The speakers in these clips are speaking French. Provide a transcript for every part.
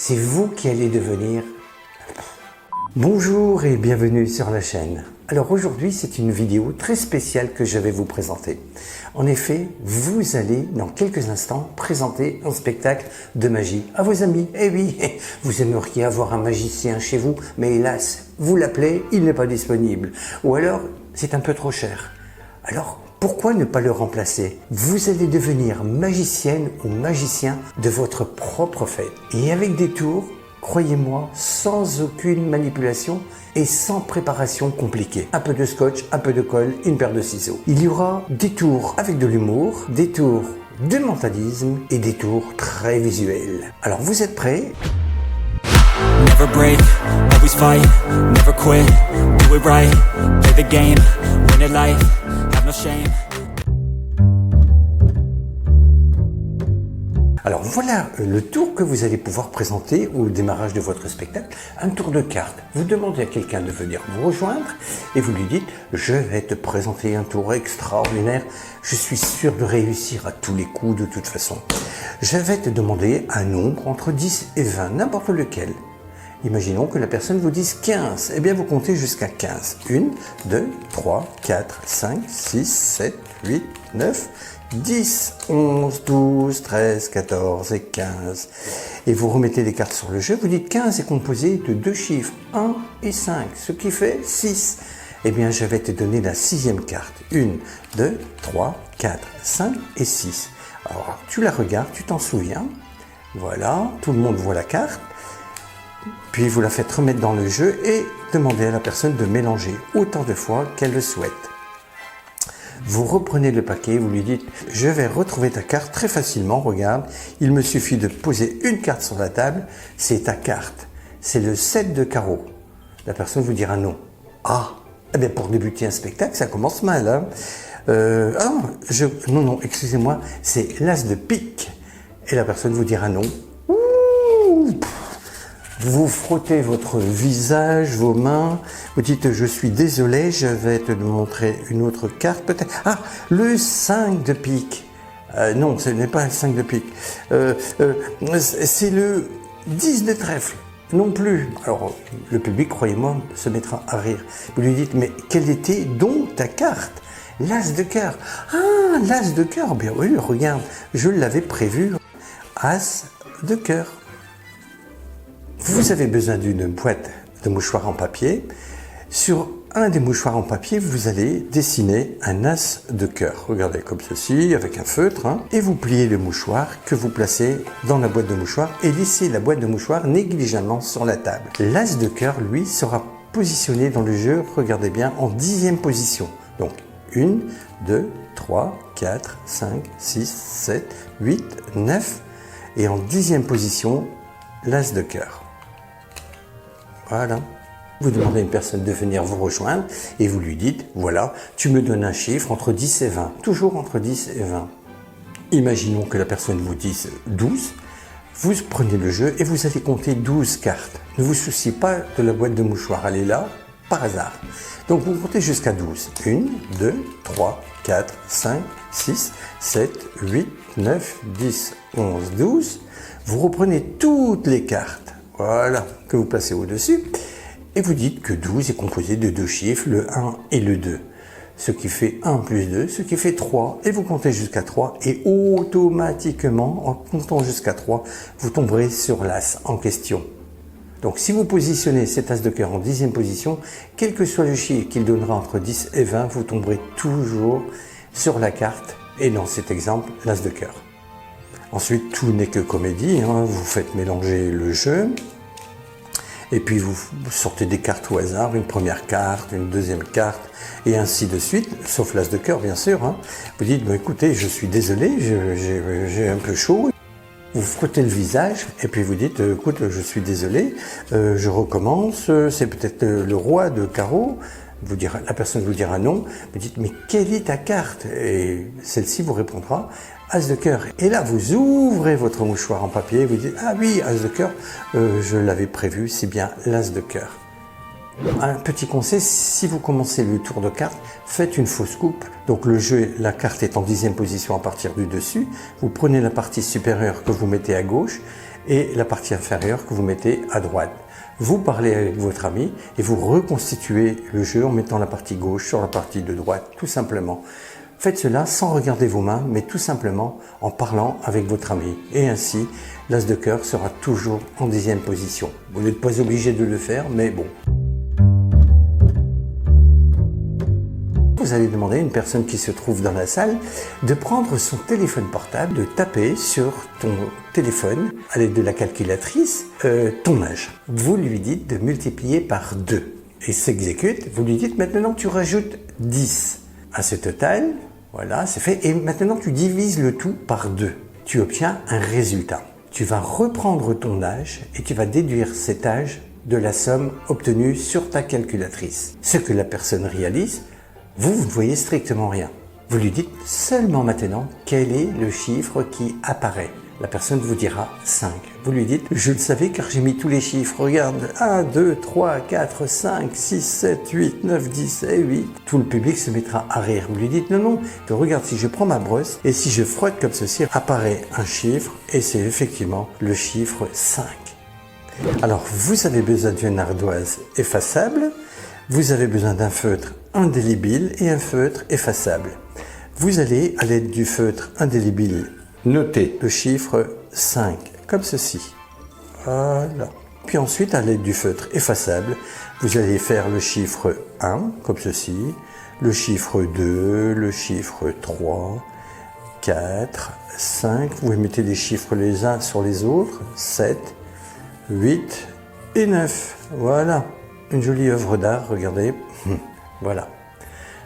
c'est vous qui allez devenir... Bonjour et bienvenue sur la chaîne. Alors aujourd'hui, c'est une vidéo très spéciale que je vais vous présenter. En effet, vous allez dans quelques instants présenter un spectacle de magie à vos amis. Eh oui, vous aimeriez avoir un magicien chez vous, mais hélas, vous l'appelez, il n'est pas disponible. Ou alors, c'est un peu trop cher. Alors, pourquoi ne pas le remplacer? Vous allez devenir magicienne ou magicien de votre propre fête. Et avec des tours, croyez-moi, sans aucune manipulation et sans préparation compliquée. Un peu de scotch, un peu de colle, une paire de ciseaux. Il y aura des tours avec de l'humour, des tours de mentalisme et des tours très visuels. Alors vous êtes prêts? Never break, always fight, never quit, do it right, play the game, win it life, have no shame. Alors voilà le tour que vous allez pouvoir présenter au démarrage de votre spectacle, un tour de cartes. Vous demandez à quelqu'un de venir vous rejoindre et vous lui dites « Je vais te présenter un tour extraordinaire, je suis sûr de réussir à tous les coups de toute façon. Je vais te demander un nombre entre 10 et 20, n'importe lequel. » Imaginons que la personne vous dise 15. Eh bien, vous comptez jusqu'à 15. 1, 2, 3, 4, 5, 6, 7, 8, 9, 10, 11, 12, 13, 14 et 15. Et vous remettez les cartes sur le jeu. Vous dites 15 est composé de deux chiffres, 1 et 5, ce qui fait 6. Eh bien, je vais te donner la sixième carte. 1, 2, 3, 4, 5 et 6. Alors, tu la regardes, tu t'en souviens. Voilà, tout le monde voit la carte. Puis vous la faites remettre dans le jeu et demandez à la personne de mélanger autant de fois qu'elle le souhaite. Vous reprenez le paquet, vous lui dites « Je vais retrouver ta carte très facilement, regarde, il me suffit de poser une carte sur la table, c'est ta carte, c'est le 7 de carreau. » La personne vous dira non. « Ah, eh bien pour débuter un spectacle, ça commence mal. Hein. Non, excusez-moi, c'est l'as de pique. » Et la personne vous dira non. Vous frottez votre visage, vos mains, vous dites « Je suis désolé, je vais te montrer une autre carte peut-être. » Ah, le 5 de pique. Non, ce n'est pas le 5 de pique. C'est le 10 de trèfle. Non plus. Alors, le public, croyez-moi, se mettra à rire. Vous lui dites « Mais quelle était donc ta carte ?» L'as de cœur. Ah, l'as de cœur. Bien oui, regarde, je l'avais prévu. As de cœur. Vous avez besoin d'une boîte de mouchoirs en papier. Sur un des mouchoirs en papier, vous allez dessiner un as de cœur. Regardez, comme ceci, avec un feutre. Hein, et vous pliez le mouchoir que vous placez dans la boîte de mouchoirs et laissez la boîte de mouchoirs négligemment sur la table. L'as de cœur, lui, sera positionné dans le jeu, regardez bien, en 10e position. Donc, 1, 2, 3, 4, 5, 6, 7, 8, 9. Et en 10e position, l'as de cœur. Voilà. Vous demandez à une personne de venir vous rejoindre et vous lui dites, voilà, tu me donnes un chiffre entre 10 et 20, toujours entre 10 et 20. Imaginons que la personne vous dise 12, vous prenez le jeu et vous allez compter 12 cartes. Ne vous souciez pas de la boîte de mouchoirs, elle est là par hasard. Donc vous comptez jusqu'à 12. 1, 2, 3, 4, 5, 6, 7, 8, 9, 10, 11, 12. Vous reprenez toutes les cartes. Voilà, que vous placez au-dessus, et vous dites que 12 est composé de deux chiffres, le 1 et le 2, ce qui fait 1 plus 2, ce qui fait 3, et vous comptez jusqu'à 3, et automatiquement, en comptant jusqu'à 3, vous tomberez sur l'as en question. Donc si vous positionnez cet as de cœur en 10e position, quel que soit le chiffre qu'il donnera entre 10 et 20, vous tomberez toujours sur la carte, et dans cet exemple, l'as de cœur. Ensuite, tout n'est que comédie, hein. Vous faites mélanger le jeu, et puis vous sortez des cartes au hasard, une première carte, une deuxième carte, et ainsi de suite, sauf l'as de cœur bien sûr. Hein. Vous dites, bah, écoutez, je suis désolé, j'ai un peu chaud. Vous frottez le visage, et puis vous dites, écoute, je suis désolé, je recommence, c'est peut-être le roi de carreau. La personne vous dira non, vous dites mais quelle est ta carte? Et celle-ci vous répondra as de cœur. Et là vous ouvrez votre mouchoir en papier et vous dites ah oui, as de cœur, je l'avais prévu, c'est bien l'as de cœur. Un petit conseil, si vous commencez le tour de cartes, faites une fausse coupe. Donc le jeu, la carte est en 10e position à partir du dessus. Vous prenez la partie supérieure que vous mettez à gauche et la partie inférieure que vous mettez à droite. Vous parlez avec votre ami et vous reconstituez le jeu en mettant la partie gauche sur la partie de droite, tout simplement. Faites cela sans regarder vos mains, mais tout simplement en parlant avec votre ami. Et ainsi, l'as de cœur sera toujours en 10e position. Vous n'êtes pas obligé de le faire, mais bon. Vous allez demander à une personne qui se trouve dans la salle de prendre son téléphone portable, de taper sur ton téléphone à l'aide de la calculatrice ton âge. Vous lui dites de multiplier par 2 et s'exécute. Vous lui dites maintenant tu rajoutes 10 à ce total. Voilà, c'est fait. Et maintenant tu divises le tout par 2. Tu obtiens un résultat. Tu vas reprendre ton âge et tu vas déduire cet âge de la somme obtenue sur ta calculatrice. Ce que la personne réalise, vous ne voyez strictement rien. Vous lui dites seulement maintenant quel est le chiffre qui apparaît. La personne vous dira 5. Vous lui dites, je le savais car j'ai mis tous les chiffres. Regarde, 1, 2, 3, 4, 5, 6, 7, 8, 9, 10 et 8. Tout le public se mettra à rire. Vous lui dites, non, regarde, si je prends ma brosse et si je frotte comme ceci, apparaît un chiffre et c'est effectivement le chiffre 5. Alors, vous avez besoin d'une ardoise effaçable. Vous avez besoin d'un feutre indélébile et un feutre effaçable. Vous allez, à l'aide du feutre indélébile, noter le chiffre 5, comme ceci. Voilà. Puis ensuite, à l'aide du feutre effaçable, vous allez faire le chiffre 1, comme ceci, le chiffre 2, le chiffre 3, 4, 5. Vous mettez les chiffres les uns sur les autres, 7, 8 et 9. Voilà. Une jolie œuvre d'art, regardez. Voilà.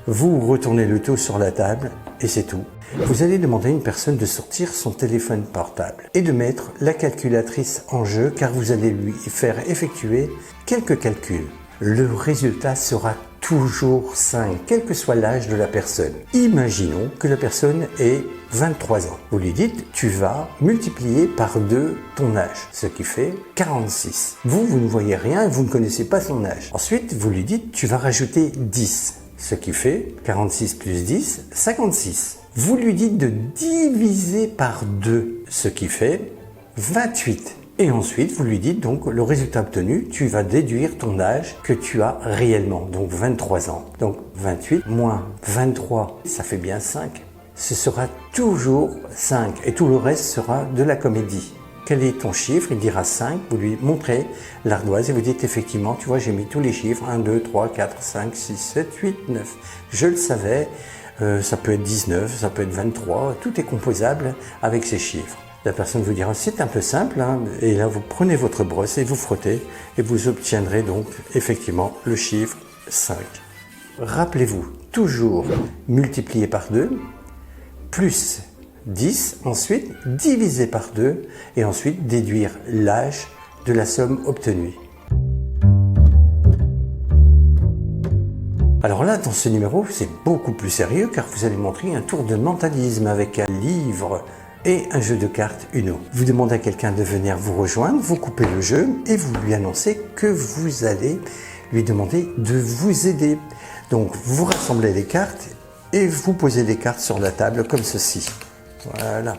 Vous retournez le tout sur la table et c'est tout. Vous allez demander à une personne de sortir son téléphone portable et de mettre la calculatrice en jeu car vous allez lui faire effectuer quelques calculs. Le résultat sera toujours 5, quel que soit l'âge de la personne. Imaginons que la personne ait 23 ans. Vous lui dites, tu vas multiplier par 2 ton âge, ce qui fait 46. Vous ne voyez rien et vous ne connaissez pas son âge. Ensuite, vous lui dites, tu vas rajouter 10, ce qui fait 46 plus 10, 56. Vous lui dites de diviser par 2, ce qui fait 28. Et ensuite, vous lui dites donc le résultat obtenu, tu vas déduire ton âge que tu as réellement, donc 23 ans. Donc 28 moins 23, ça fait bien 5. Ce sera toujours 5 et tout le reste sera de la comédie. Quel est ton chiffre? Il dira 5, vous lui montrez l'ardoise et vous dites effectivement, tu vois, j'ai mis tous les chiffres, 1, 2, 3, 4, 5, 6, 7, 8, 9. Je le savais, ça peut être 19, ça peut être 23, tout est composable avec ces chiffres. La personne vous dira, c'est un peu simple, hein, et là vous prenez votre brosse et vous frottez et vous obtiendrez donc effectivement le chiffre 5. Rappelez-vous, toujours multiplier par 2, plus 10, ensuite diviser par 2 et ensuite déduire l'âge de la somme obtenue. Alors là, dans ce numéro, c'est beaucoup plus sérieux car vous allez montrer un tour de mentalisme avec un livre et un jeu de cartes Uno. Vous demandez à quelqu'un de venir vous rejoindre, vous coupez le jeu et vous lui annoncez que vous allez lui demander de vous aider. Donc vous rassemblez les cartes et vous posez les cartes sur la table comme ceci. Voilà.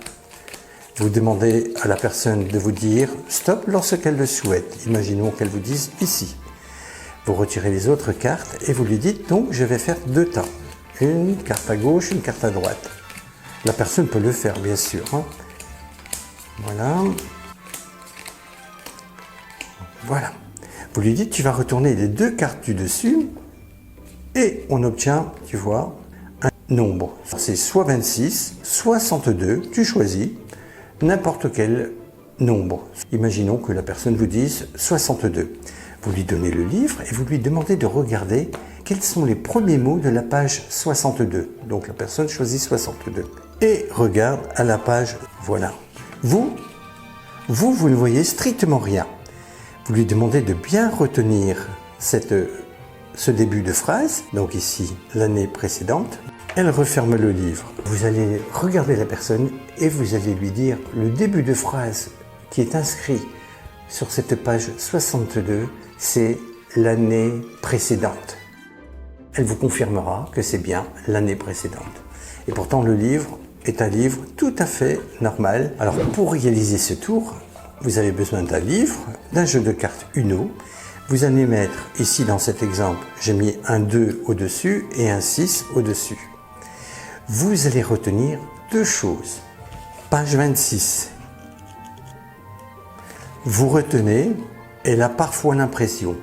Vous demandez à la personne de vous dire stop lorsqu'elle le souhaite. Imaginons qu'elle vous dise ici. Vous retirez les autres cartes et vous lui dites donc je vais faire 2 temps. Une carte à gauche, une carte à droite. La personne peut le faire, bien sûr. Hein. Voilà. Voilà. Vous lui dites, tu vas retourner les 2 cartes du dessus et on obtient, tu vois, un nombre. C'est soit 26, soit 62, tu choisis n'importe quel nombre. Imaginons que la personne vous dise 62. Vous lui donnez le livre et vous lui demandez de regarder quels sont les premiers mots de la page 62. Donc la personne choisit 62. Et regarde à la page, voilà. Vous ne voyez strictement rien. Vous lui demandez de bien retenir ce début de phrase, donc ici l'année précédente. Elle referme le livre. Vous allez regarder la personne et vous allez lui dire le début de phrase qui est inscrit sur cette page 62, c'est l'année précédente. Elle vous confirmera que c'est bien l'année précédente. Et pourtant le livre est un livre tout à fait normal. Alors pour réaliser ce tour, vous avez besoin d'un livre, d'un jeu de cartes Uno. Vous allez mettre, ici dans cet exemple, j'ai mis un 2 au-dessus et un 6 au-dessus. Vous allez retenir deux choses. Page 26. Vous retenez, elle a parfois l'impression.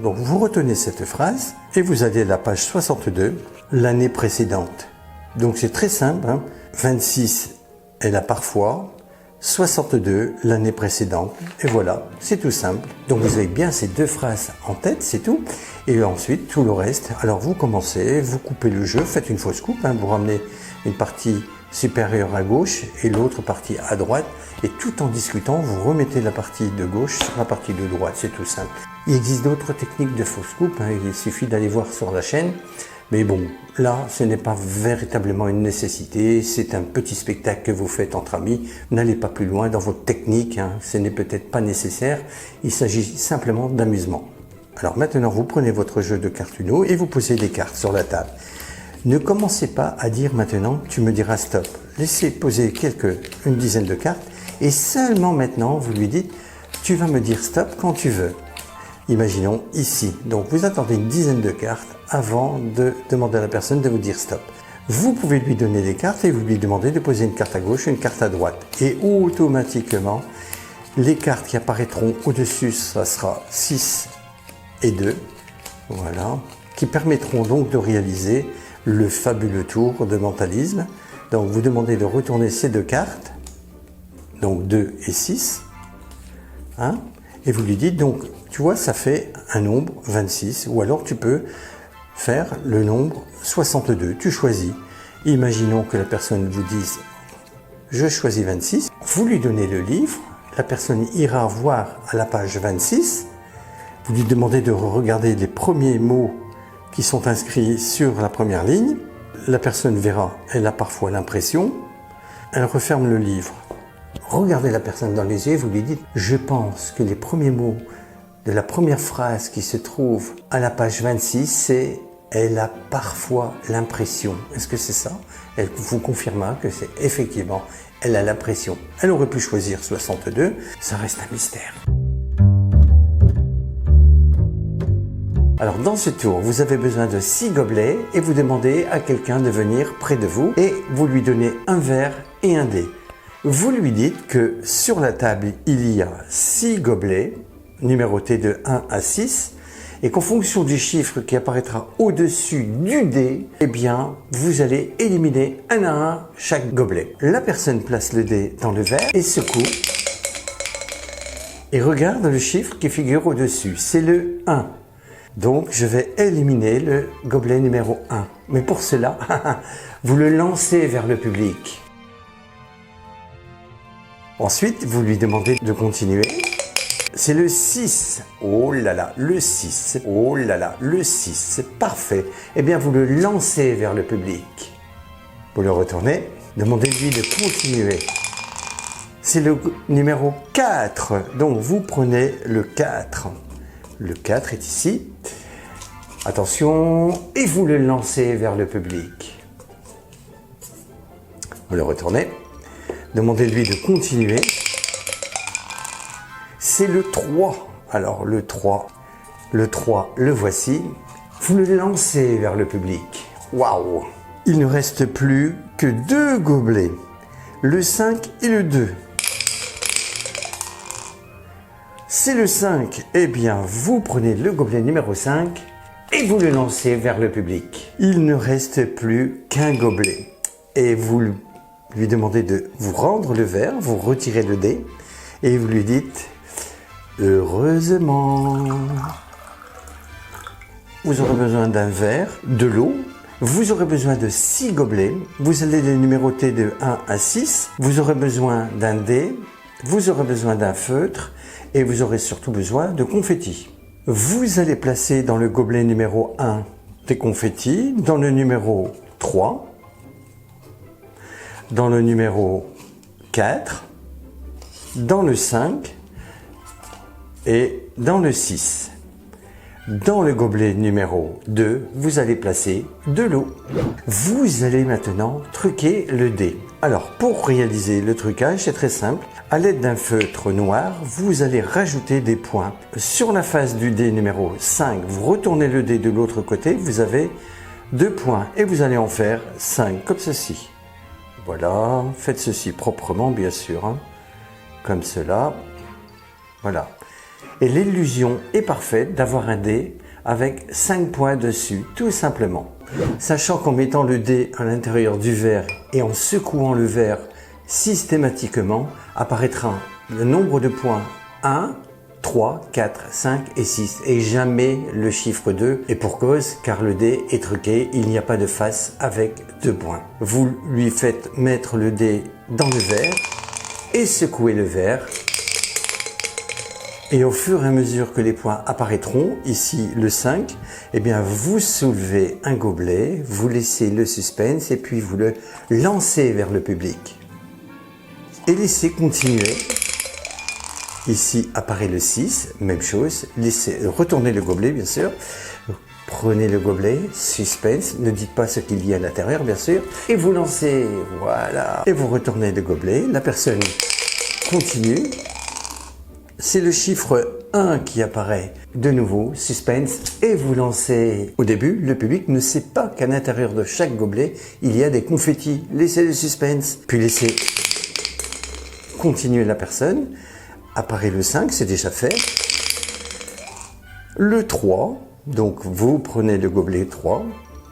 Donc vous retenez cette phrase et vous allez à la page 62, l'année précédente. Donc c'est très simple, hein. 26, elle a parfois, 62, l'année précédente. Et voilà, c'est tout simple. Donc vous avez bien ces deux phrases en tête, c'est tout. Et ensuite, tout le reste. Alors vous commencez, vous coupez le jeu, faites une fausse coupe, hein. Vous ramenez une partie supérieure à gauche et l'autre partie à droite. Et tout en discutant, vous remettez la partie de gauche sur la partie de droite. C'est tout simple. Il existe d'autres techniques de fausse coupe, hein. Il suffit d'aller voir sur la chaîne. Mais bon, là, ce n'est pas véritablement une nécessité, c'est un petit spectacle que vous faites entre amis. N'allez pas plus loin dans votre technique, hein. Ce n'est peut-être pas nécessaire, il s'agit simplement d'amusement. Alors maintenant, vous prenez votre jeu de cartes Uno et vous posez des cartes sur la table. Ne commencez pas à dire maintenant, tu me diras stop. Laissez poser une dizaine de cartes et seulement maintenant, vous lui dites, tu vas me dire stop quand tu veux. Imaginons ici. Donc vous attendez une dizaine de cartes avant de demander à la personne de vous dire stop. Vous pouvez lui donner des cartes et vous lui demandez de poser une carte à gauche et une carte à droite. Et automatiquement, les cartes qui apparaîtront au-dessus, ça sera 6 et 2. Voilà. Qui permettront donc de réaliser le fabuleux tour de mentalisme. Donc vous demandez de retourner ces deux cartes. Donc 2 et 6. Hein? Et vous lui dites donc, tu vois, ça fait un nombre 26, ou alors tu peux faire le nombre 62, tu choisis. Imaginons que la personne vous dise, je choisis 26, vous lui donnez le livre, la personne ira voir à la page 26, vous lui demandez de regarder les premiers mots qui sont inscrits sur la première ligne, la personne verra, elle a parfois l'impression, elle referme le livre. Regardez la personne dans les yeux et vous lui dites « Je pense que les premiers mots de la première phrase qui se trouve à la page 26, c'est « Elle a parfois l'impression ». Est-ce que c'est ça? Elle vous confirmera que c'est effectivement « Elle a l'impression ». Elle aurait pu choisir 62, ça reste un mystère. Alors dans ce tour, vous avez besoin de 6 gobelets et vous demandez à quelqu'un de venir près de vous et vous lui donnez un verre et un dé. Vous lui dites que sur la table, il y a 6 gobelets numérotés de 1 à 6 et qu'en fonction du chiffre qui apparaîtra au-dessus du dé, eh bien, vous allez éliminer un à un chaque gobelet. La personne place le dé dans le verre et secoue et regarde le chiffre qui figure au-dessus. C'est le 1. Donc, je vais éliminer le gobelet numéro 1. Mais pour cela, vous le lancez vers le public. Ensuite, vous lui demandez de continuer. C'est le 6. Oh là là, le 6. Oh là là, le 6. C'est parfait. Eh bien, vous le lancez vers le public. Vous le retournez. Demandez-lui de continuer. C'est le numéro 4. Donc, vous prenez le 4. Le 4 est ici. Attention. Et vous le lancez vers le public. Vous le retournez. Demandez-lui de continuer. C'est le 3. Alors le 3, le voici. Vous le lancez vers le public. Waouh! Il ne reste plus que 2 gobelets. Le 5 et le 2. C'est le 5. Eh bien, vous prenez le gobelet numéro 5 et vous le lancez vers le public. Il ne reste plus qu'un gobelet. Et vous lui demandez de vous rendre le verre, vous retirez le dé et vous lui dites « Heureusement ». Vous aurez besoin d'un verre, de l'eau, vous aurez besoin de 6 gobelets, vous allez les numéroter de 1 à 6, vous aurez besoin d'un dé, vous aurez besoin d'un feutre et vous aurez surtout besoin de confettis. Vous allez placer dans le gobelet numéro 1 des confettis, dans le numéro 3, dans le numéro 4, dans le 5 et dans le 6. Dans le gobelet numéro 2, vous allez placer de l'eau. Vous allez maintenant truquer le dé. Alors, pour réaliser le trucage, c'est très simple. À l'aide d'un feutre noir, vous allez rajouter des points. Sur la face du dé numéro 5, vous retournez le dé de l'autre côté, vous avez 2 points et vous allez en faire 5, comme ceci. Voilà, faites ceci proprement, bien sûr, hein, comme cela. Voilà. Et l'illusion est parfaite d'avoir un dé avec 5 points dessus, tout simplement. Sachant qu'en mettant le dé à l'intérieur du verre et en secouant le verre systématiquement, apparaîtra le nombre de points 1, 3, 4, 5 et 6 et jamais le chiffre 2. Et pour cause, car le dé est truqué, il n'y a pas de face avec 2 points. Vous lui faites mettre le dé dans le verre et secouer le verre. Et au fur et à mesure que les points apparaîtront, ici le 5, eh bien vous soulevez un gobelet, vous laissez le suspense et puis vous le lancez vers le public. Et laissez continuer. Ici apparaît le 6, même chose, retournez le gobelet bien sûr. Prenez le gobelet, suspense, ne dites pas ce qu'il y a à l'intérieur bien sûr. Et vous lancez, voilà. Et vous retournez le gobelet, la personne continue. C'est le chiffre 1 qui apparaît de nouveau, suspense, et vous lancez. Au début, le public ne sait pas qu'à l'intérieur de chaque gobelet, il y a des confettis. Laissez le suspense, puis laissez continuer la personne. Apparaît le 5, c'est déjà fait. Le 3, donc vous prenez le gobelet 3,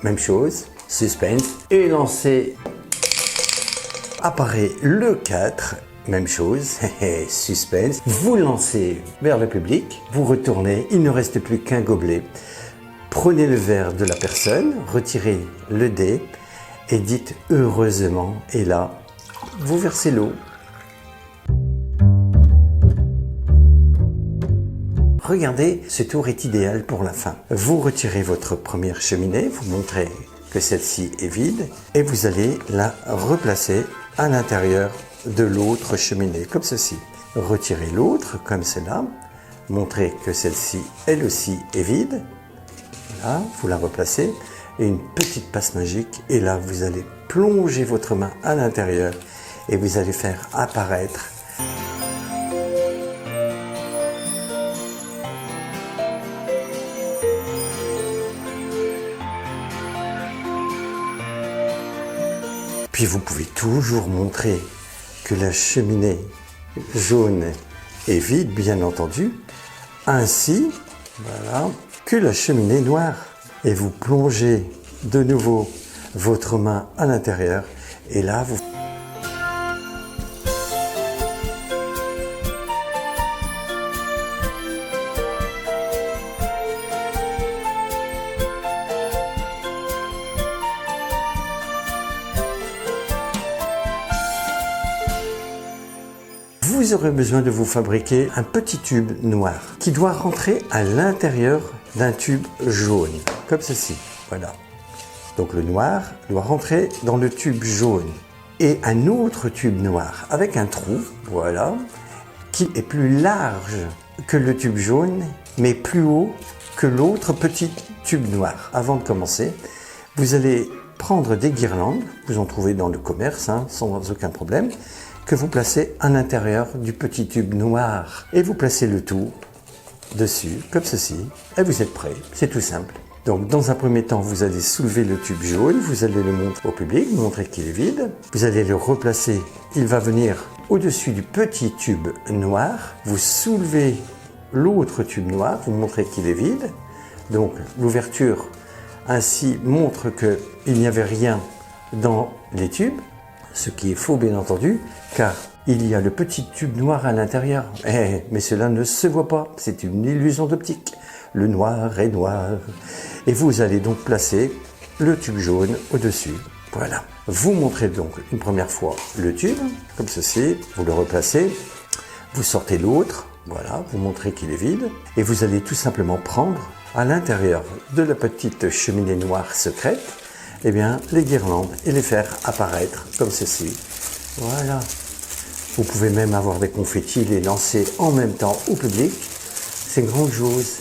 même chose, suspense, et lancez. Apparaît le 4. Même chose, suspense, vous lancez vers le public, vous retournez, il ne reste plus qu'un gobelet. Prenez le verre de la personne, retirez le dé et dites heureusement, et là, vous versez l'eau. Regardez, ce tour est idéal pour la fin. Vous retirez votre première cheminée, vous montrez que celle-ci est vide et vous allez la replacer à l'intérieur de l'autre cheminée, comme ceci. Retirez l'autre, comme cela. Montrez que celle-ci, elle aussi, est vide. Voilà, vous la replacez. Et une petite passe magique. Et là, vous allez plonger votre main à l'intérieur et vous allez faire apparaître puis vous pouvez toujours montrer que la cheminée jaune est vide, bien entendu, ainsi voilà, que la cheminée noire. Et vous plongez de nouveau votre main à l'intérieur et là vous... Vous aurez besoin de vous fabriquer un petit tube noir qui doit rentrer à l'intérieur d'un tube jaune, comme ceci. Voilà. Donc le noir doit rentrer dans le tube jaune et un autre tube noir avec un trou, voilà, qui est plus large que le tube jaune, mais plus haut que l'autre petit tube noir. Avant de commencer, vous allez prendre des guirlandes, vous en trouvez dans le commerce, hein, sans aucun problème, que vous placez à l'intérieur du petit tube noir. Et vous placez le tout dessus, comme ceci, et vous êtes prêt. C'est tout simple. Donc, dans un premier temps, vous allez soulever le tube jaune, vous allez le montrer au public, montrer qu'il est vide. Vous allez le replacer, il va venir au-dessus du petit tube noir. Vous soulevez l'autre tube noir, vous montrez qu'il est vide. Donc, l'ouverture ainsi montre qu'il n'y avait rien dans les tubes. Ce qui est faux bien entendu, car il y a le petit tube noir à l'intérieur. Mais cela ne se voit pas, c'est une illusion d'optique. Le noir est noir. Et vous allez donc placer le tube jaune au-dessus. Voilà. Vous montrez donc une première fois le tube, comme ceci, vous le replacez, vous sortez l'autre, voilà, vous montrez qu'il est vide, et vous allez tout simplement prendre à l'intérieur de la petite cheminée noire secrète, eh bien, les guirlandes et les faire apparaître comme ceci. Voilà. Vous pouvez même avoir des confettis, les lancer en même temps au public. C'est grandiose.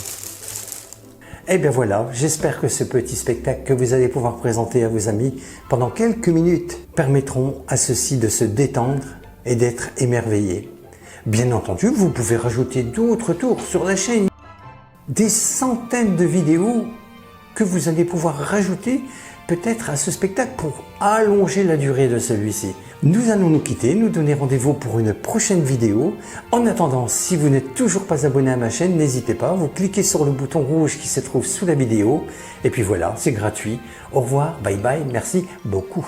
Et bien voilà, j'espère que ce petit spectacle que vous allez pouvoir présenter à vos amis pendant quelques minutes permettront à ceux-ci de se détendre et d'être émerveillés. Bien entendu, vous pouvez rajouter d'autres tours sur la chaîne. Des centaines de vidéos que vous allez pouvoir rajouter peut-être à ce spectacle pour allonger la durée de celui-ci. Nous allons nous quitter, nous donner rendez-vous pour une prochaine vidéo. En attendant, si vous n'êtes toujours pas abonné à ma chaîne, n'hésitez pas, vous cliquez sur le bouton rouge qui se trouve sous la vidéo. Et puis voilà, c'est gratuit. Au revoir, bye bye, merci beaucoup.